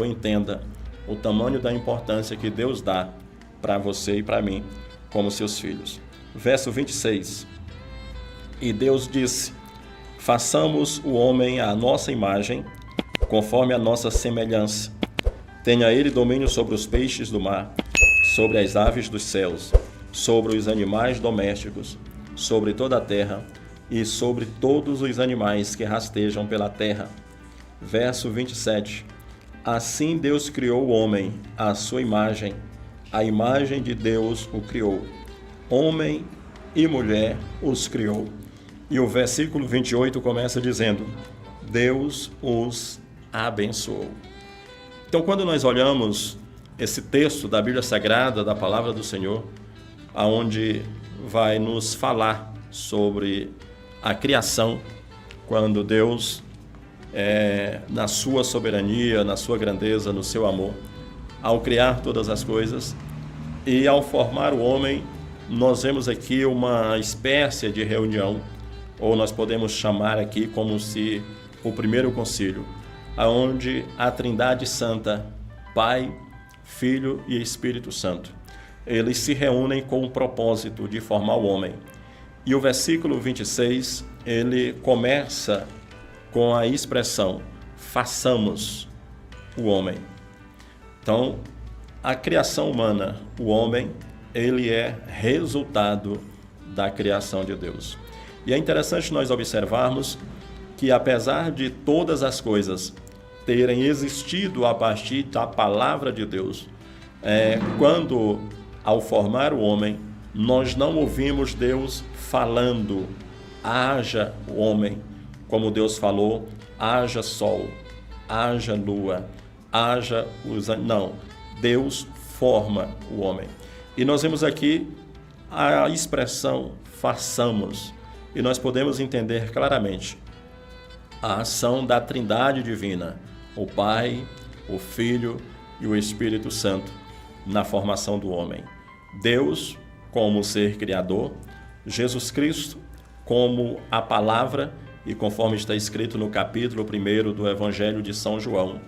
entenda o tamanho da importância que Deus dá para você e para mim como seus filhos. Verso 26. E Deus disse: façamos o homem à nossa imagem, conforme a nossa semelhança. Tenha ele domínio sobre os peixes do mar, sobre as aves dos céus, sobre os animais domésticos, sobre toda a terra e sobre todos os animais que rastejam pela terra. Verso 27. Assim Deus criou o homem à sua imagem, a imagem de Deus o criou. Homem e mulher os criou. E o versículo 28 começa dizendo: Deus os abençoou. Então, quando nós olhamos esse texto da Bíblia Sagrada, da Palavra do Senhor, aonde vai nos falar sobre a criação, quando Deus, na sua soberania, na sua grandeza, no seu amor, ao criar todas as coisas e ao formar o homem, nós vemos aqui uma espécie de reunião, ou nós podemos chamar aqui como se o primeiro concílio, aonde a Trindade Santa, Pai, Filho e Espírito Santo, eles se reúnem com o propósito de formar o homem. E o versículo 26, ele começa com a expressão: façamos o homem. Então, a criação humana, o homem, ele é resultado da criação de Deus. E é interessante nós observarmos que, apesar de todas as coisas terem existido a partir da palavra de Deus, quando, ao formar o homem, nós não ouvimos Deus falando: haja o homem, como Deus falou: haja sol, haja lua, haja os... Não, Deus forma o homem. E nós vemos aqui a expressão façamos, e nós podemos entender claramente a ação da Trindade Divina, o Pai, o Filho e o Espírito Santo, na formação do homem. Deus como ser criador, Jesus Cristo como a palavra, e conforme está escrito no capítulo 1 do Evangelho de São João,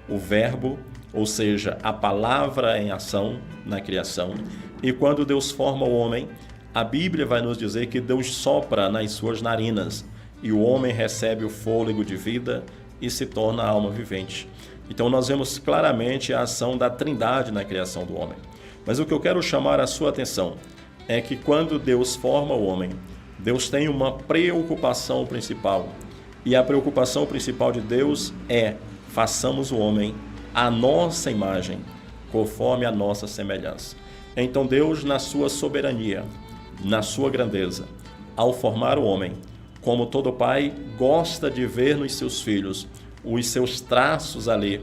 o Verbo, ou seja, a palavra em ação na criação. E quando Deus forma o homem, a Bíblia vai nos dizer que Deus sopra nas suas narinas e o homem recebe o fôlego de vida e se torna alma vivente. Então nós vemos claramente a ação da Trindade na criação do homem. Mas o que eu quero chamar a sua atenção é que quando Deus forma o homem, Deus tem uma preocupação principal. E a preocupação principal de Deus é: façamos o homem à nossa imagem, conforme a nossa semelhança. Então Deus, na sua soberania, na sua grandeza, ao formar o homem, como todo pai gosta de ver nos seus filhos os seus traços ali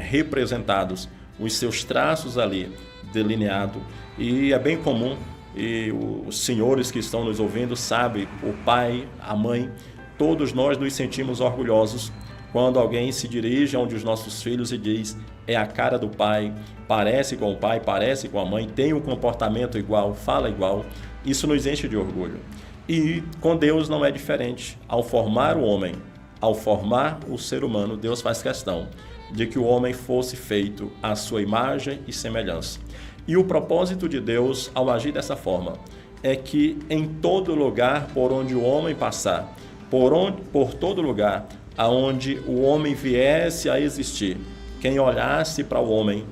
representados, os seus traços ali delineados. E é bem comum, e os senhores que estão nos ouvindo sabem, o pai, a mãe, todos nós nos sentimos orgulhosos quando alguém se dirige a um dos nossos filhos e diz: é a cara do pai, parece com o pai, parece com a mãe, tem um comportamento igual, fala igual. Isso nos enche de orgulho. E com Deus não é diferente. Ao formar o homem, ao formar o ser humano, Deus faz questão de que o homem fosse feito à sua imagem e semelhança. E o propósito de Deus, ao agir dessa forma, é que em todo lugar por onde o homem passar, por todo lugar aonde o homem viesse a existir, quem olhasse para o homem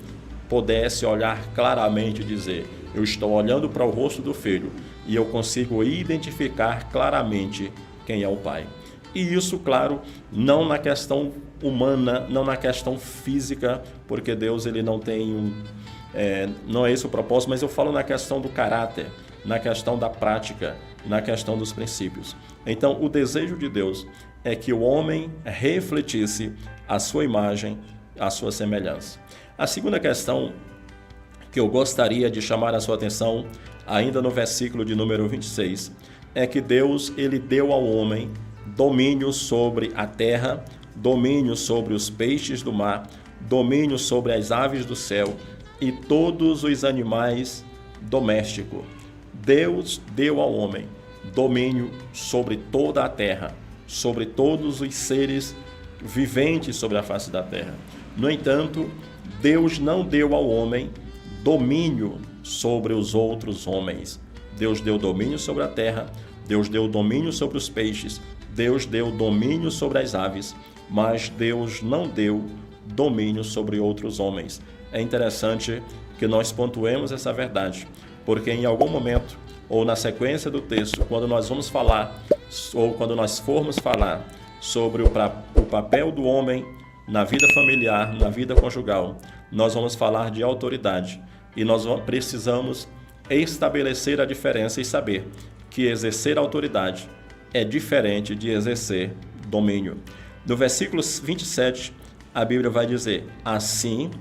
pudesse olhar claramente e dizer: eu estou olhando para o rosto do filho e eu consigo identificar claramente quem é o pai. E isso, claro, não na questão humana, não na questão física, porque Deus ele não tem não é esse o propósito, mas eu falo na questão do caráter, na questão da prática, na questão dos princípios. Então, o desejo de Deus é que o homem refletisse a sua imagem, a sua semelhança. A segunda questão que eu gostaria de chamar a sua atenção, ainda no versículo de número 26, é que Deus ele deu ao homem domínio sobre a terra, domínio sobre os peixes do mar, domínio sobre as aves do céu e todos os animais domésticos. Deus deu ao homem domínio sobre toda a terra, sobre todos os seres viventes sobre a face da terra. No entanto, Deus não deu ao homem domínio sobre os outros homens. Deus deu domínio sobre a terra, Deus deu domínio sobre os peixes, Deus deu domínio sobre as aves, mas Deus não deu domínio sobre outros homens. É interessante que nós pontuemos essa verdade, porque em algum momento, ou na sequência do texto, quando nós vamos falar, ou quando nós formos falar sobre o papel do homem na vida familiar, na vida conjugal, nós vamos falar de autoridade. E nós precisamos estabelecer a diferença e saber que exercer autoridade é diferente de exercer domínio. No versículo 27, a Bíblia vai dizer: assim,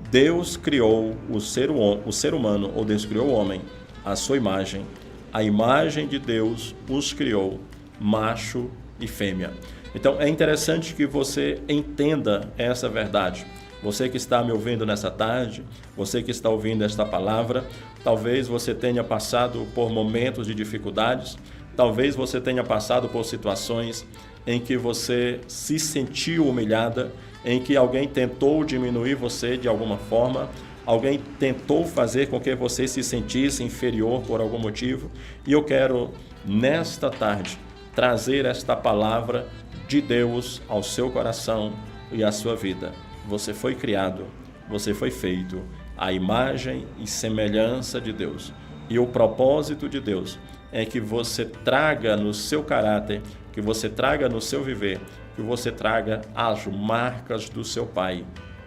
Deus criou o ser humano, ou Deus criou o homem, à sua imagem. A imagem de Deus os criou, macho e fêmea. Então, é interessante que você entenda essa verdade. Você que está me ouvindo nessa tarde, você que está ouvindo esta palavra, talvez você tenha passado por momentos de dificuldades, talvez você tenha passado por situações em que você se sentiu humilhada, em que alguém tentou diminuir você de alguma forma, alguém tentou fazer com que você se sentisse inferior por algum motivo. E eu quero, nesta tarde, trazer esta palavra de Deus ao seu coração e à sua vida. Você foi criado, você foi feito à imagem e semelhança de Deus. E o propósito de Deus é que você traga no seu caráter, que você traga no seu viver, que você traga as marcas do seu Pai,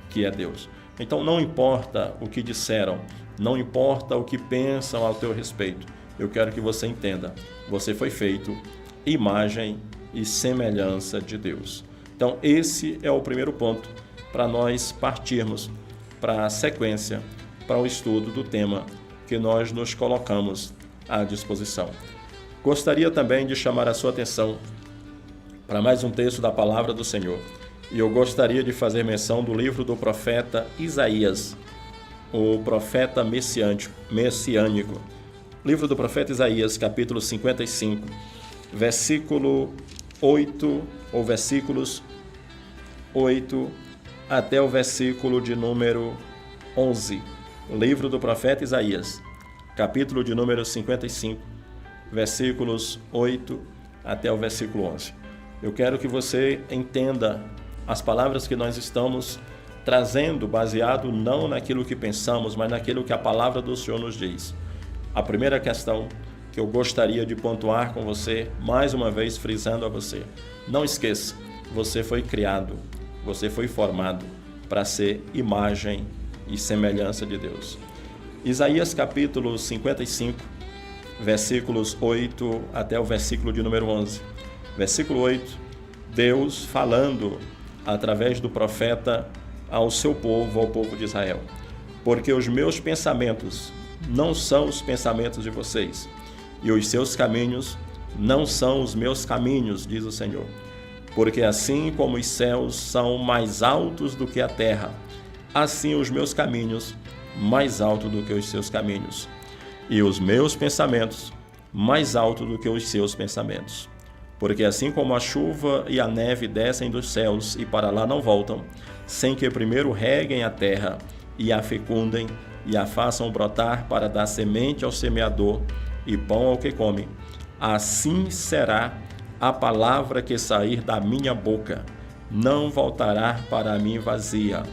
que é Deus. Então não importa o que disseram, não importa o que pensam ao teu respeito, eu quero que você entenda, você foi feito imagem e semelhança de Deus. Então esse é o primeiro ponto para nós partirmos para a sequência, para o estudo do tema que nós nos colocamos à disposição. Gostaria também de chamar a sua atenção para mais um texto da palavra do Senhor. E eu gostaria de fazer menção do livro do profeta Isaías, o profeta messiânico. Livro do profeta Isaías, capítulo 55, versículo 8, ou versículos 8 até o versículo de número 11. O livro do profeta Isaías, capítulo de número 55, versículos 8 até o versículo 11. Eu quero que você entenda as palavras que nós estamos trazendo, baseado não naquilo que pensamos, mas naquilo que a palavra do Senhor nos diz. A primeira questão que eu gostaria de pontuar com você, mais uma vez frisando a você: não esqueça, você foi criado, você foi formado para ser imagem e semelhança de Deus. Isaías capítulo 55, versículos 8 até o versículo de número 11. Versículo 8, Deus falando através do profeta ao seu povo, ao povo de Israel: porque os meus pensamentos não são os pensamentos de vocês, e os seus caminhos não são os meus caminhos, diz o Senhor. Porque assim como os céus são mais altos do que a terra, assim os meus caminhos mais altos do que os seus caminhos, e os meus pensamentos mais altos do que os seus pensamentos. Porque assim como a chuva e a neve descem dos céus e para lá não voltam, sem que primeiro reguem a terra e a fecundem e a façam brotar para dar semente ao semeador e pão ao que come, assim será a palavra que sair da minha boca. Não voltará para mim vazia,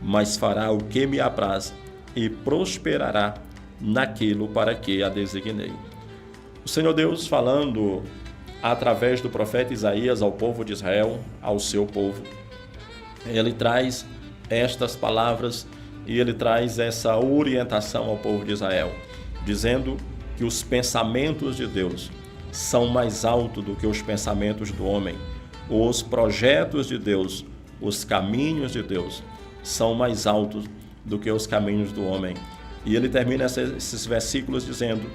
mas fará o que me apraz e prosperará naquilo para que a designei. O Senhor Deus falando através do profeta Isaías ao povo de Israel, ao seu povo, ele traz estas palavras e ele traz essa orientação ao povo de Israel, dizendo que os pensamentos de Deus são mais altos do que os pensamentos do homem. Os projetos de Deus, os caminhos de Deus são mais altos do que os caminhos do homem. E ele termina esses versículos dizendo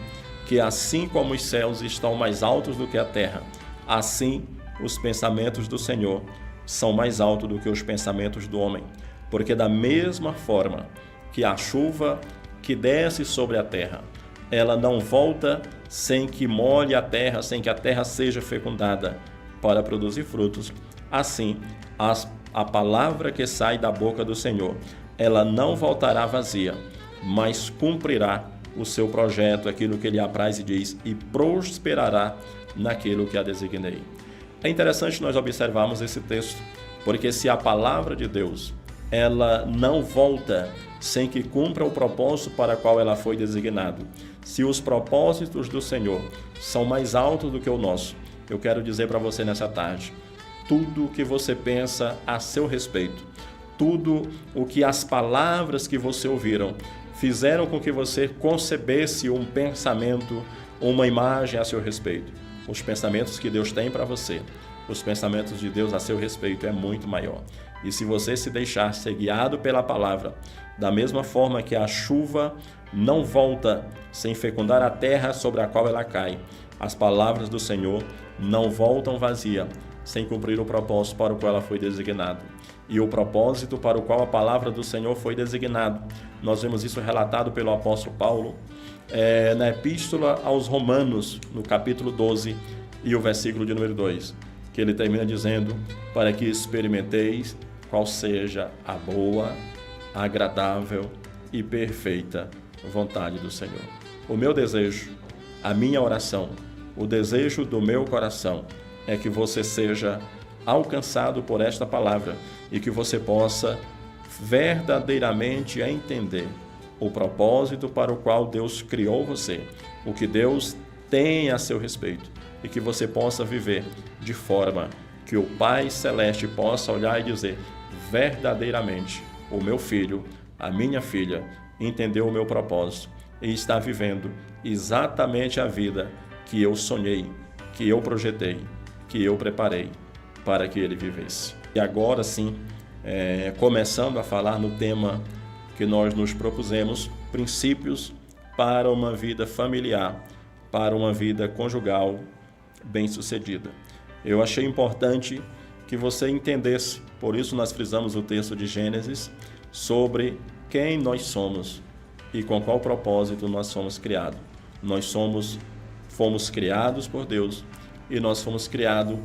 que assim como os céus estão mais altos do que a terra, assim os pensamentos do Senhor são mais altos do que os pensamentos do homem. Porque da mesma forma que a chuva que desce sobre a terra, ela não volta sem que molhe a terra, sem que a terra seja fecundada para produzir frutos, assim as a palavra que sai da boca do Senhor, ela não voltará vazia, mas cumprirá o seu projeto, aquilo que Ele apraz e diz, e prosperará naquilo que a designei. É interessante nós observarmos esse texto, porque se a palavra de Deus, ela não volta sem que cumpra o propósito para o qual ela foi designada, se os propósitos do Senhor são mais altos do que o nosso, eu quero dizer para você nessa tarde, tudo o que você pensa a seu respeito, tudo o que as palavras que você ouviram fizeram com que você concebesse um pensamento, uma imagem a seu respeito. Os pensamentos que Deus tem para você, os pensamentos de Deus a seu respeito é muito maior. E se você se deixar ser guiado pela palavra, da mesma forma que a chuva não volta sem fecundar a terra sobre a qual ela cai, as palavras do Senhor não voltam vazia, sem cumprir o propósito para o qual ela foi designada. E o propósito para o qual a palavra do Senhor foi designada, nós vemos isso relatado pelo apóstolo Paulo, na epístola aos Romanos, no capítulo 12 e o versículo de número 2, que ele termina dizendo, para que experimenteis qual seja a boa, agradável e perfeita vontade do Senhor. O meu desejo, a minha oração, o desejo do meu coração é que você seja alcançado por esta palavra e que você possa verdadeiramente entender o propósito para o qual Deus criou você, o que Deus tem a seu respeito e que você possa viver de forma que o Pai Celeste possa olhar e dizer, verdadeiramente, o meu filho, a minha filha, entendeu o meu propósito e está vivendo exatamente a vida que eu sonhei, que eu projetei, que eu preparei para que ele vivesse. E agora sim, começando a falar no tema que nós nos propusemos, princípios para uma vida familiar, para uma vida conjugal bem-sucedida. Eu achei importante que você entendesse, por isso nós frisamos o texto de Gênesis, sobre quem nós somos e com qual propósito nós somos criados. Nós fomos criados por Deus e nós fomos criados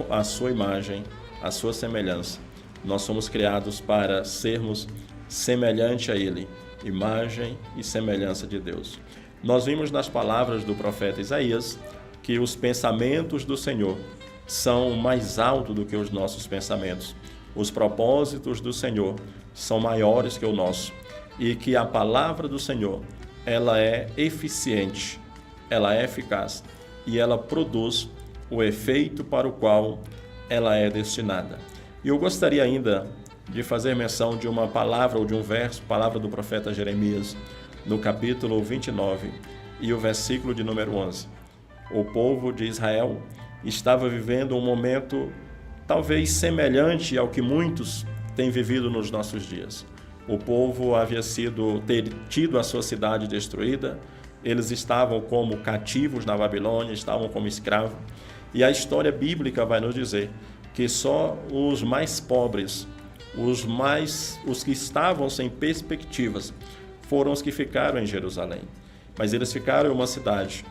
à sua imagem, à sua semelhança. Nós somos criados para sermos semelhante a Ele, imagem e semelhança de Deus. Nós vimos nas palavras do profeta Isaías que os pensamentos do Senhor são mais altos do que os nossos pensamentos. Os propósitos do Senhor são maiores que o nosso e que a palavra do Senhor, ela é eficiente, ela é eficaz e ela produz o efeito para o qual ela é destinada. E eu gostaria ainda de fazer menção de uma palavra ou de um verso, palavra do profeta Jeremias, no capítulo 29 e o versículo de número 11. O povo de Israel estava vivendo um momento talvez semelhante ao que muitos têm vivido nos nossos dias. O povo havia tido a sua cidade destruída, eles estavam como cativos na Babilônia, estavam como escravos. E a história bíblica vai nos dizer que só os mais pobres, os que estavam sem perspectivas, foram os que ficaram em Jerusalém. Mas eles ficaram em uma cidade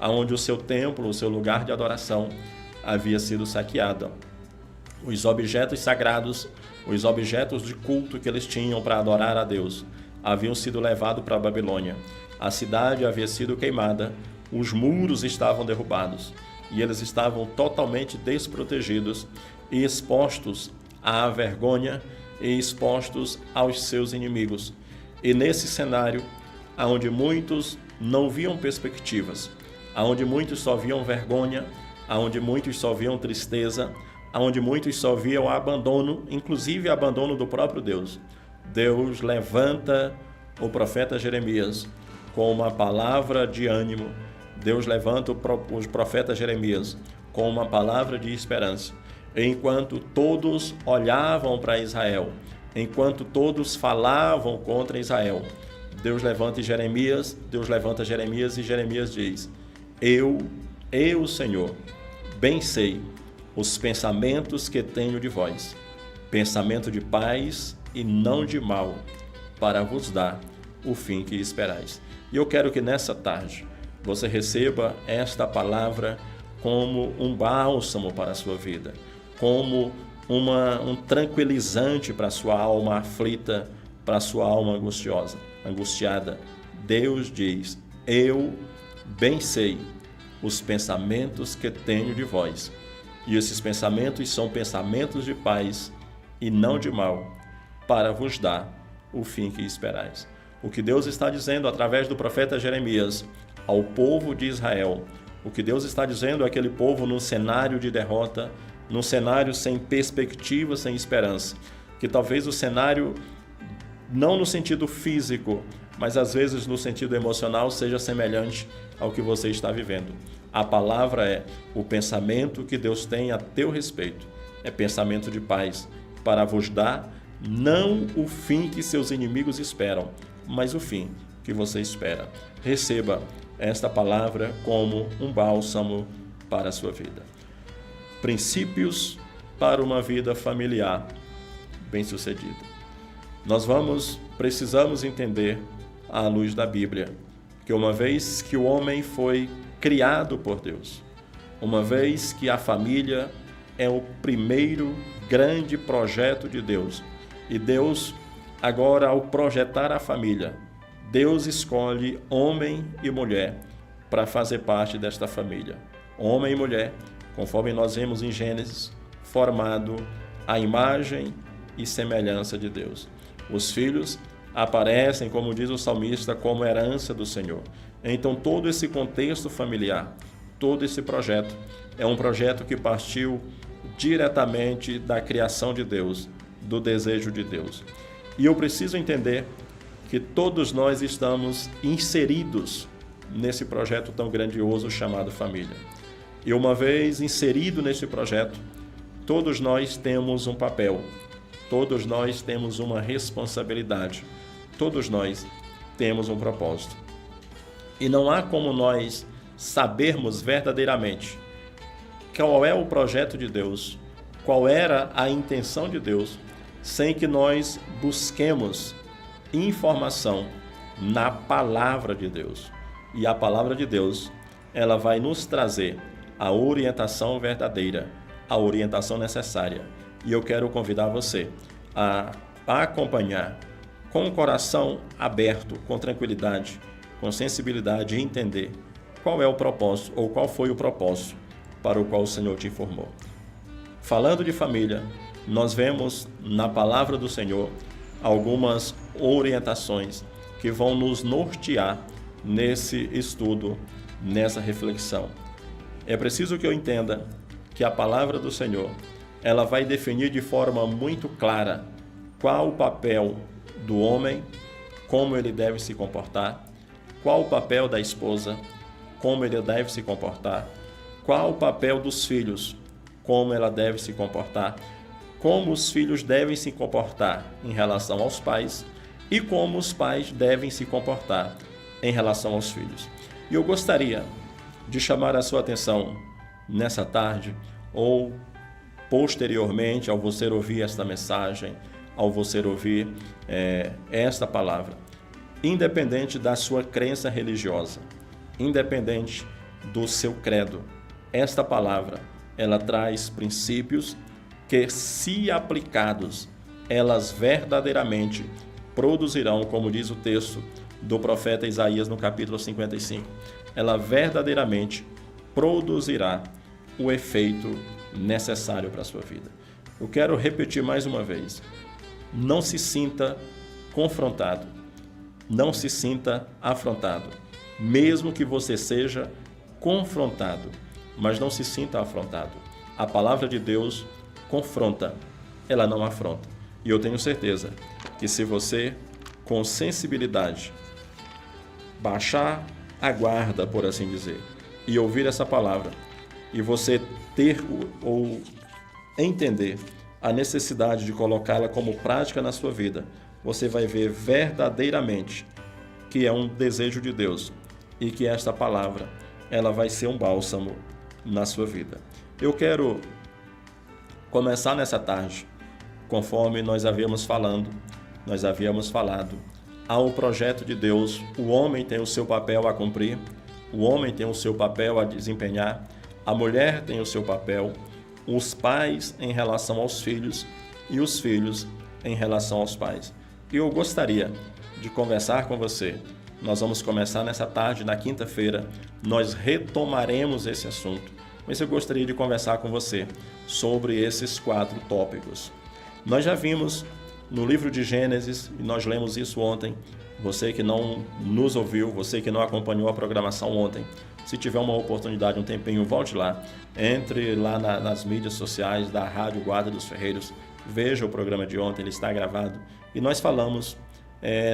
onde o seu templo, o seu lugar de adoração, havia sido saqueado. Os objetos sagrados, os objetos de culto que eles tinham para adorar a Deus, haviam sido levados para a Babilônia. A cidade havia sido queimada, os muros estavam derrubados e eles estavam totalmente desprotegidos e expostos à vergonha e expostos aos seus inimigos. E nesse cenário, onde muitos não viam perspectivas, onde muitos só viam vergonha, onde muitos só viam tristeza, onde muitos só viam abandono, inclusive abandono do próprio Deus, Deus levanta o profeta Jeremias com uma palavra de ânimo. Deus levanta o profeta Jeremias com uma palavra de esperança. Enquanto todos olhavam para Israel, enquanto todos falavam contra Israel, Deus levanta Jeremias e Jeremias diz: Eu, Senhor, bem sei os pensamentos que tenho de vós, pensamento de paz e não de mal, para vos dar o fim que esperais. E eu quero que nessa tarde você receba esta palavra como um bálsamo para a sua vida, como um tranquilizante para a sua alma aflita, para a sua alma angustiada. Deus diz: eu bem sei os pensamentos que tenho de vós, e esses pensamentos são pensamentos de paz e não de mal, para vos dar o fim que esperais. O que Deus está dizendo através do profeta Jeremias ao povo de Israel, o que Deus está dizendo àquele povo num cenário de derrota, num cenário sem perspectiva, sem esperança, que talvez o cenário, não no sentido físico, mas às vezes no sentido emocional, seja semelhante ao que você está vivendo. A palavra é: o pensamento que Deus tem a teu respeito é pensamento de paz, para vos dar não o fim que seus inimigos esperam, mas o fim que você espera. Receba esta palavra como um bálsamo para a sua vida. Princípios para uma vida familiar bem-sucedida. Nós precisamos entender, à luz da Bíblia, que uma vez que o homem foi criado por Deus, uma vez que a família é o primeiro grande projeto de Deus, e Deus, agora, ao projetar a família, Deus escolhe homem e mulher para fazer parte desta família. Homem e mulher, conforme nós vemos em Gênesis, formado à imagem e semelhança de Deus. Os filhos aparecem, como diz o salmista, como herança do Senhor. Então, todo esse contexto familiar, todo esse projeto, é um projeto que partiu diretamente da criação de Deus, do desejo de Deus. E eu preciso entender que todos nós estamos inseridos nesse projeto tão grandioso chamado família. E uma vez inserido nesse projeto, todos nós temos um papel, todos nós temos uma responsabilidade, todos nós temos um propósito. E não há como nós sabermos verdadeiramente qual é o projeto de Deus, qual era a intenção de Deus, sem que nós busquemos informação na palavra de Deus. E a palavra de Deus, ela vai nos trazer a orientação verdadeira, a orientação necessária. E eu quero convidar você a acompanhar com o coração aberto, com tranquilidade, com sensibilidade, e entender qual é o propósito, ou qual foi o propósito para o qual o Senhor te informou. Falando de família, nós vemos na palavra do Senhor algumas orientações que vão nos nortear nesse estudo, nessa reflexão. É preciso que eu entenda que a palavra do Senhor, ela vai definir de forma muito clara qual o papel do homem, como ele deve se comportar, qual o papel da esposa, como ele deve se comportar, qual o papel dos filhos, como ela deve se comportar, como os filhos devem se comportar em relação aos pais e como os pais devem se comportar em relação aos filhos. E eu gostaria de chamar a sua atenção nessa tarde, ou posteriormente, ao você ouvir esta mensagem, ao você ouvir esta palavra, independente da sua crença religiosa, independente do seu credo, esta palavra, ela traz princípios que, se aplicados, elas verdadeiramente produzirão, como diz o texto do profeta Isaías no capítulo 55, ela verdadeiramente produzirá o efeito necessário para a sua vida. Eu quero repetir mais uma vez: não se sinta confrontado, não se sinta afrontado, mesmo que você seja confrontado, mas não se sinta afrontado. A palavra de Deus confronta, ela não afronta. E eu tenho certeza que se você, com sensibilidade, baixar a guarda, por assim dizer, e ouvir essa palavra, e você ter ou entender a necessidade de colocá-la como prática na sua vida, você vai ver verdadeiramente que é um desejo de Deus e que esta palavra, ela vai ser um bálsamo na sua vida. Eu quero começar nessa tarde, conforme nós havíamos falado, há um projeto de Deus, o homem tem o seu papel a cumprir, o homem tem o seu papel a desempenhar, a mulher tem o seu papel, os pais em relação aos filhos e os filhos em relação aos pais. E eu gostaria de conversar com você. Nós vamos começar nessa tarde, na quinta-feira, nós retomaremos esse assunto. Mas eu gostaria de conversar com você sobre esses 4 tópicos. Nós já vimos no livro de Gênesis, e nós lemos isso ontem. Você que não nos ouviu, você que não acompanhou a programação ontem, se tiver uma oportunidade, um tempinho, volte lá. Entre lá nas mídias sociais da Rádio Guarda dos Ferreiros, veja o programa de ontem, ele está gravado. E nós falamos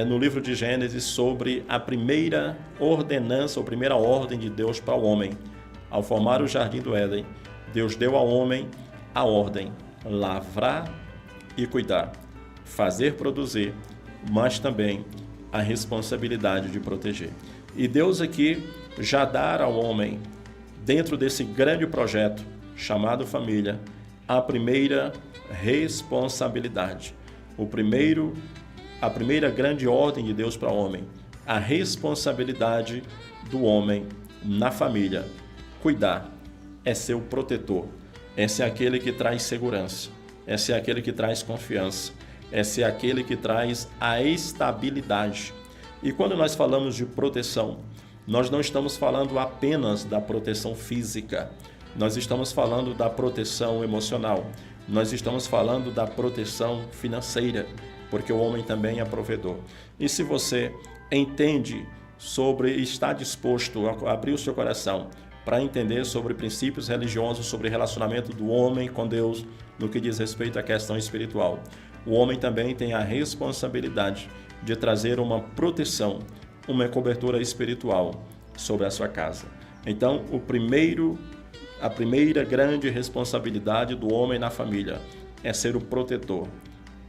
no livro de Gênesis sobre a primeira ordenança, ou primeira ordem de Deus para o homem. Ao formar o Jardim do Éden, Deus deu ao homem a ordem: lavrar e cuidar, fazer produzir, mas também a responsabilidade de proteger. E Deus aqui já dá ao homem, dentro desse grande projeto chamado família, a primeira responsabilidade. A primeira grande ordem de Deus para o homem, a responsabilidade do homem na família. Cuidar é ser o protetor, é ser aquele que traz segurança, é ser aquele que traz confiança, é ser aquele que traz a estabilidade. E quando nós falamos de proteção, nós não estamos falando apenas da proteção física, nós estamos falando da proteção emocional, nós estamos falando da proteção financeira, porque o homem também é provedor. E se você entende sobre, está disposto a abrir o seu coração para entender sobre princípios religiosos, sobre relacionamento do homem com Deus, no que diz respeito à questão espiritual, o homem também tem a responsabilidade de trazer uma proteção, uma cobertura espiritual sobre a sua casa. Então, a primeira grande responsabilidade do homem na família é ser o protetor,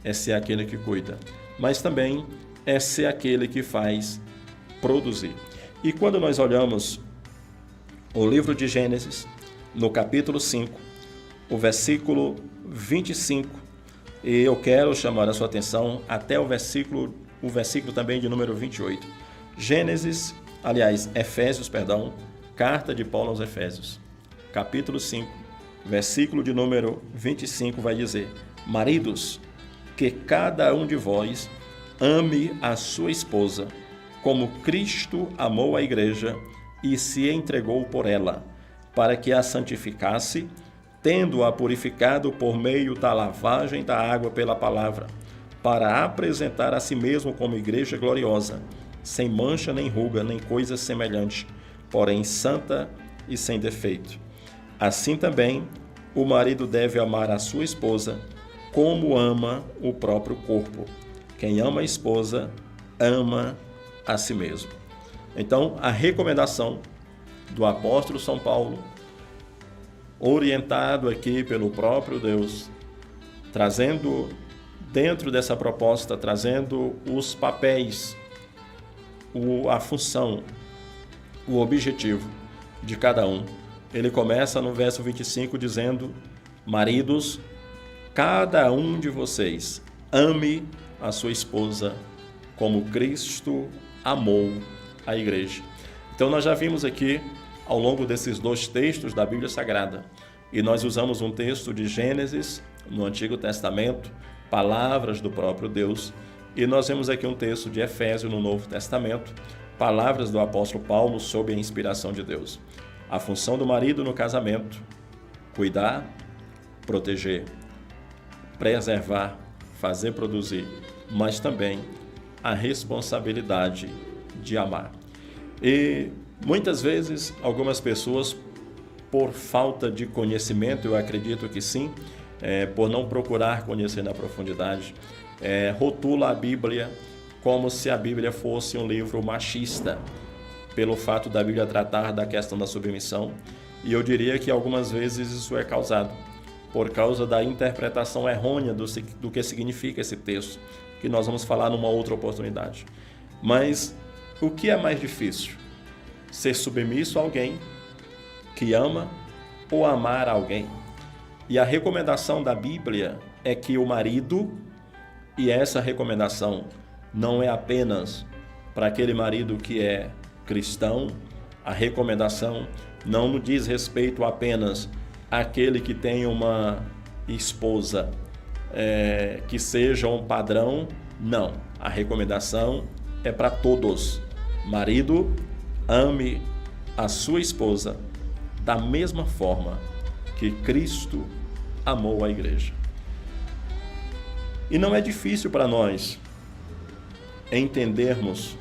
é ser aquele que cuida, mas também é ser aquele que faz produzir. E quando nós olhamos o livro de Gênesis, no capítulo 5, o versículo 25, e eu quero chamar a sua atenção até o versículo também de número 28. Efésios, carta de Paulo aos Efésios, capítulo 5, versículo de número 25 vai dizer: maridos, que cada um de vós ame a sua esposa, como Cristo amou a igreja e se entregou por ela, para que a santificasse, tendo-a purificado por meio da lavagem da água pela palavra, para apresentar a si mesmo como igreja gloriosa, sem mancha nem ruga, nem coisa semelhante, porém santa e sem defeito. Assim também, o marido deve amar a sua esposa, como ama o próprio corpo. Quem ama a esposa, ama a si mesmo. Então, a recomendação do apóstolo São Paulo, orientado aqui pelo próprio Deus, trazendo dentro dessa proposta, trazendo os papéis, a função, o objetivo de cada um. Ele começa no verso 25 dizendo: maridos, cada um de vocês ame a sua esposa como Cristo amou a igreja. Então nós já vimos aqui, ao longo desses 2 textos da Bíblia Sagrada, e nós usamos um texto de Gênesis no Antigo Testamento, palavras do próprio Deus, e nós vemos aqui um texto de Efésios no Novo Testamento, palavras do apóstolo Paulo sob a inspiração de Deus. A função do marido no casamento: cuidar, proteger, preservar, fazer produzir, mas também a responsabilidade de amar. E muitas vezes algumas pessoas, por falta de conhecimento, eu acredito que sim, por não procurar conhecer na profundidade, rotula a Bíblia como se a Bíblia fosse um livro machista, pelo fato da Bíblia tratar da questão da submissão. E eu diria que algumas vezes isso é causado por causa da interpretação errônea do que significa esse texto, que nós vamos falar numa outra oportunidade. Mas o que é mais difícil? Ser submisso a alguém que ama ou amar alguém? E a recomendação da Bíblia é que o marido, e essa recomendação não é apenas para aquele marido que é cristão, a recomendação não diz respeito apenas aquele que tem uma esposa que seja um padrão. Não, a recomendação é para todos. Marido, ame a sua esposa da mesma forma que Cristo amou a igreja. E não é difícil para nós entendermos,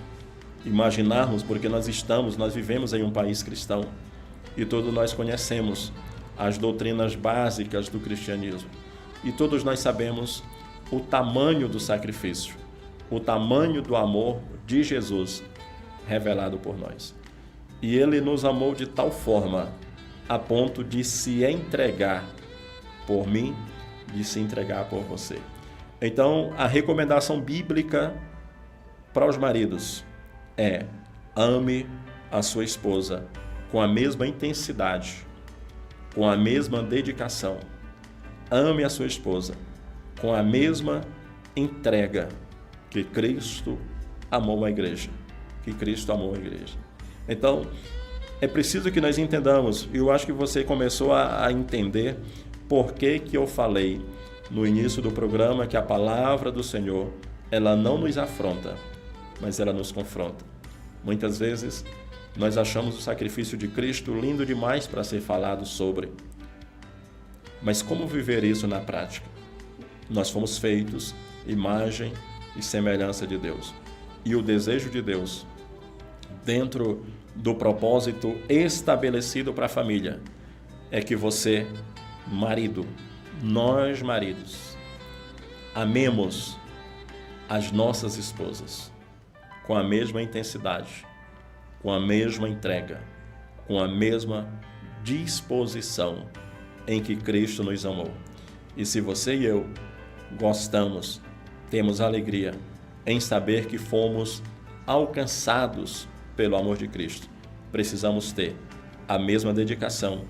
imaginarmos, porque nós vivemos em um país cristão e todos nós conhecemos as doutrinas básicas do cristianismo. E todos nós sabemos o tamanho do sacrifício, o tamanho do amor de Jesus revelado por nós. E Ele nos amou de tal forma a ponto de se entregar por mim, de se entregar por você. Então, a recomendação bíblica para os maridos é: ame a sua esposa com a mesma intensidade, com a mesma dedicação. Ame a sua esposa com a mesma entrega que Cristo amou a igreja, que Cristo amou a igreja. Então, é preciso que nós entendamos, e eu acho que você começou a entender por que eu falei no início do programa que a palavra do Senhor, ela não nos afronta, mas ela nos confronta. Muitas vezes, nós achamos o sacrifício de Cristo lindo demais para ser falado sobre. Mas como viver isso na prática? Nós fomos feitos imagem e semelhança de Deus. E o desejo de Deus, dentro do propósito estabelecido para a família, é que você, marido, nós maridos, amemos as nossas esposas com a mesma intensidade, com a mesma entrega, com a mesma disposição em que Cristo nos amou. E se você e eu gostamos, temos alegria em saber que fomos alcançados pelo amor de Cristo, precisamos ter a mesma dedicação,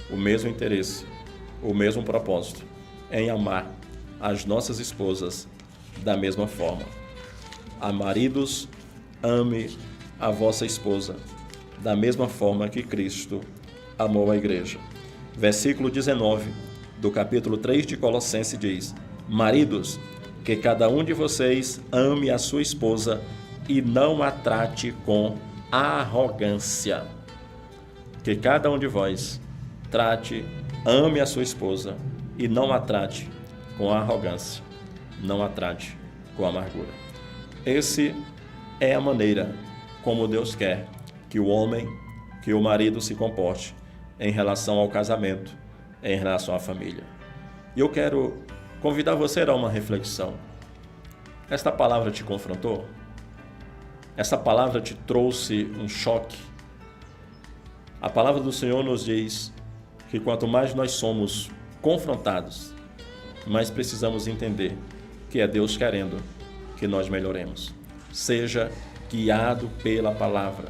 o mesmo interesse, o mesmo propósito em amar as nossas esposas da mesma forma. A maridos, ame a vossa esposa da mesma forma que Cristo amou a igreja. Versículo 19 do capítulo 3 de Colossenses diz: maridos, que cada um de vocês ame a sua esposa e não a trate com arrogância. Que cada um de vós ame a sua esposa e não a trate com arrogância, não a trate com amargura. Essa é a maneira como Deus quer que o homem, que o marido se comporte em relação ao casamento, em relação à família. E eu quero convidar você a uma reflexão. Esta palavra te confrontou? Essa palavra te trouxe um choque? A palavra do Senhor nos diz que quanto mais nós somos confrontados, mais precisamos entender que é Deus querendo que nós melhoremos. Seja guiado pela palavra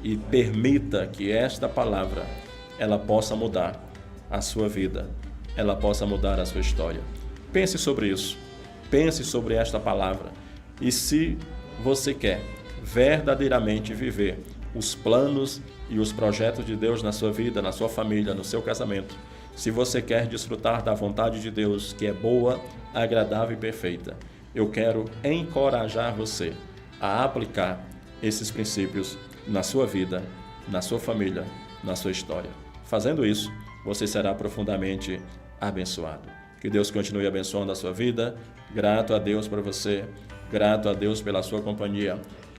e permita que esta palavra ela possa mudar a sua vida, ela possa mudar a sua história. Pense sobre isso, pense sobre esta palavra. E se você quer verdadeiramente viver os planos e os projetos de Deus na sua vida, na sua família, no seu casamento, se você quer desfrutar da vontade de Deus, que é boa, agradável e perfeita, eu quero encorajar você a aplicar esses princípios na sua vida, na sua família, na sua história. Fazendo isso, você será profundamente abençoado. Que Deus continue abençoando a sua vida. Grato a Deus por você, grato a Deus pela sua companhia.